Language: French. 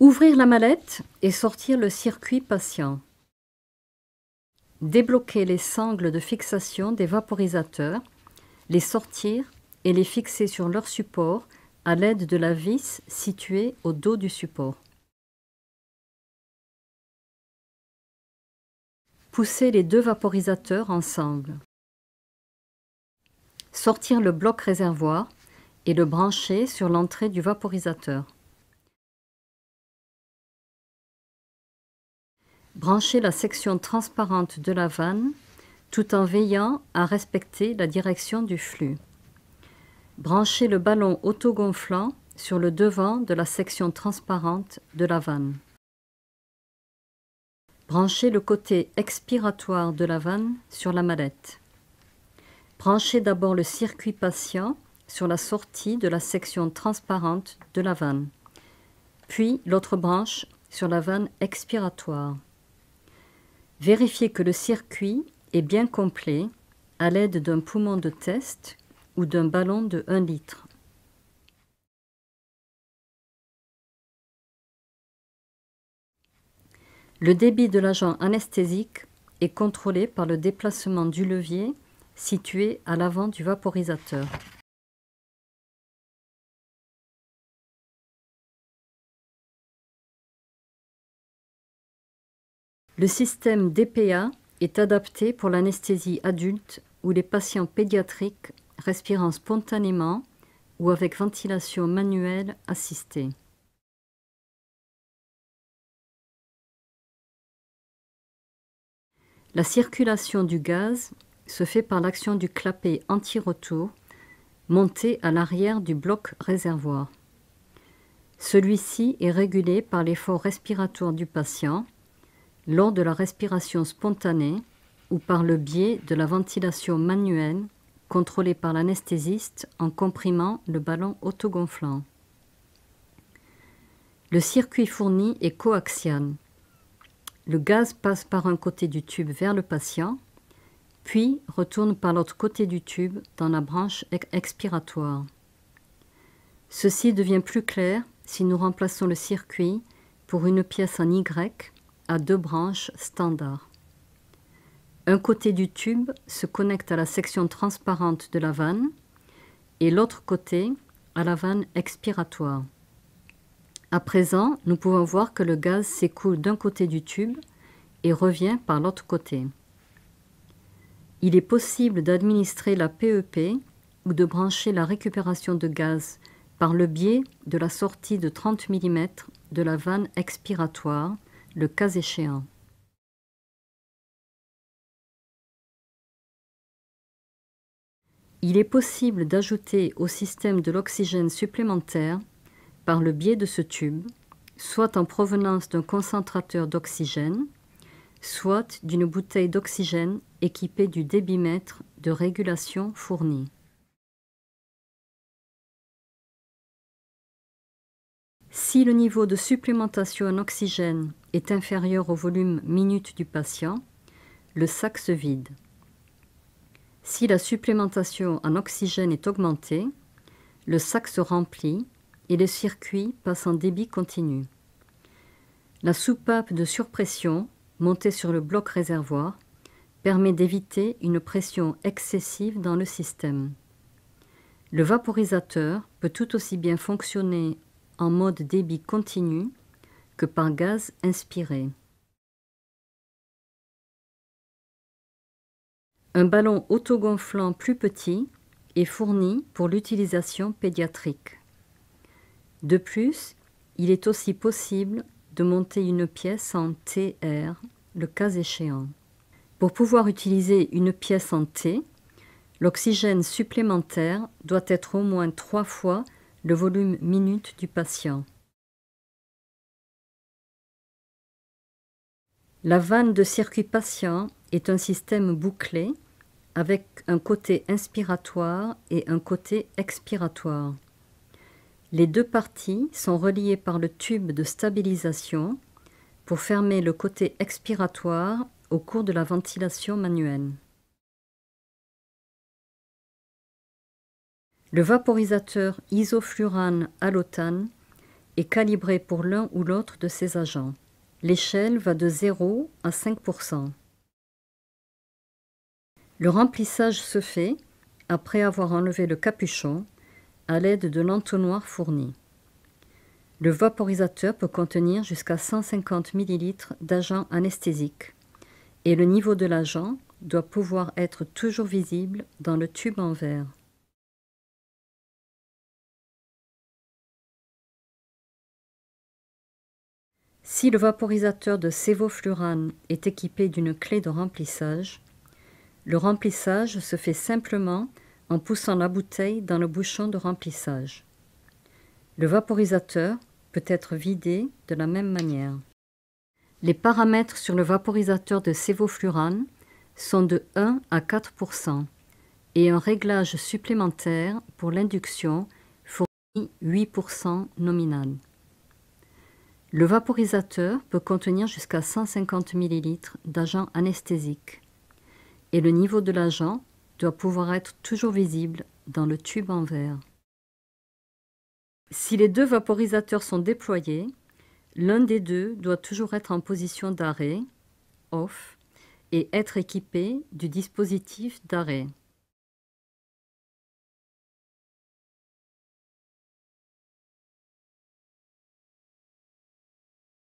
Ouvrir la mallette et sortir le circuit patient. Débloquer les sangles de fixation des vaporisateurs, les sortir et les fixer sur leur support à l'aide de la vis située au dos du support. Pousser les deux vaporisateurs ensemble. Sortir le bloc réservoir et le brancher sur l'entrée du vaporisateur. Brancher la section transparente de la vanne tout en veillant à respecter la direction du flux. Brancher le ballon autogonflant sur le devant de la section transparente de la vanne. Brancher le côté expiratoire de la vanne sur la mallette. Brancher d'abord le circuit patient sur la sortie de la section transparente de la vanne, puis l'autre branche sur la vanne expiratoire. Vérifier que le circuit est bien complet à l'aide d'un poumon de test ou d'un ballon de 1 litre. Le débit de l'agent anesthésique est contrôlé par le déplacement du levier situé à l'avant du vaporisateur. Le système DPA est adapté pour l'anesthésie adulte ou les patients pédiatriques respirant spontanément ou avec ventilation manuelle assistée. La circulation du gaz se fait par l'action du clapet anti-retour monté à l'arrière du bloc réservoir. Celui-ci est régulé par l'effort respiratoire du patient lors de la respiration spontanée ou par le biais de la ventilation manuelle contrôlée par l'anesthésiste en comprimant le ballon autogonflant. Le circuit fourni est coaxial. Le gaz passe par un côté du tube vers le patient, puis retourne par l'autre côté du tube dans la branche expiratoire. Ceci devient plus clair si nous remplaçons le circuit pour une pièce en Y à 2 branches standards. Un côté du tube se connecte à la section transparente de la vanne et l'autre côté à la vanne expiratoire. À présent, nous pouvons voir que le gaz s'écoule d'un côté du tube et revient par l'autre côté. Il est possible d'administrer la PEP ou de brancher la récupération de gaz par le biais de la sortie de 30 mm de la vanne expiratoire, le cas échéant. Il est possible d'ajouter au système de l'oxygène supplémentaire par le biais de ce tube, soit en provenance d'un concentrateur d'oxygène, soit d'une bouteille d'oxygène équipée du débitmètre de régulation fourni. Si le niveau de supplémentation en oxygène est inférieur au volume minute du patient, le sac se vide. Si la supplémentation en oxygène est augmentée, le sac se remplit et le circuit passe en débit continu. La soupape de surpression, montée sur le bloc réservoir, permet d'éviter une pression excessive dans le système. Le vaporisateur peut tout aussi bien fonctionner en mode débit continu que par gaz inspiré. Un ballon autogonflant plus petit est fourni pour l'utilisation pédiatrique. De plus, il est aussi possible de monter une pièce en TR, le cas échéant. Pour pouvoir utiliser une pièce en T, l'oxygène supplémentaire doit être au moins 3 fois le volume minute du patient. La vanne de circuit patient est un système bouclé avec un côté inspiratoire et un côté expiratoire. Les deux parties sont reliées par le tube de stabilisation pour fermer le côté expiratoire au cours de la ventilation manuelle. Le vaporisateur isoflurane allotane est calibré pour l'un ou l'autre de ces agents. L'échelle va de 0 à 5%. Le remplissage se fait après avoir enlevé le capuchon à l'aide de l'entonnoir fourni. Le vaporisateur peut contenir jusqu'à 150 ml d'agent anesthésique et le niveau de l'agent doit pouvoir être toujours visible dans le tube en verre. Si le vaporisateur de sévoflurane est équipé d'une clé de remplissage, le remplissage se fait simplement en poussant la bouteille dans le bouchon de remplissage. Le vaporisateur peut être vidé de la même manière. Les paramètres sur le vaporisateur de sévoflurane sont de 1 à 4% et un réglage supplémentaire pour l'induction fournit 8% nominal. Le vaporisateur peut contenir jusqu'à 150 ml d'agent anesthésique et le niveau de l'agent doit pouvoir être toujours visible dans le tube en verre. Si les deux vaporisateurs sont déployés, l'un des deux doit toujours être en position d'arrêt, off, et être équipé du dispositif d'arrêt.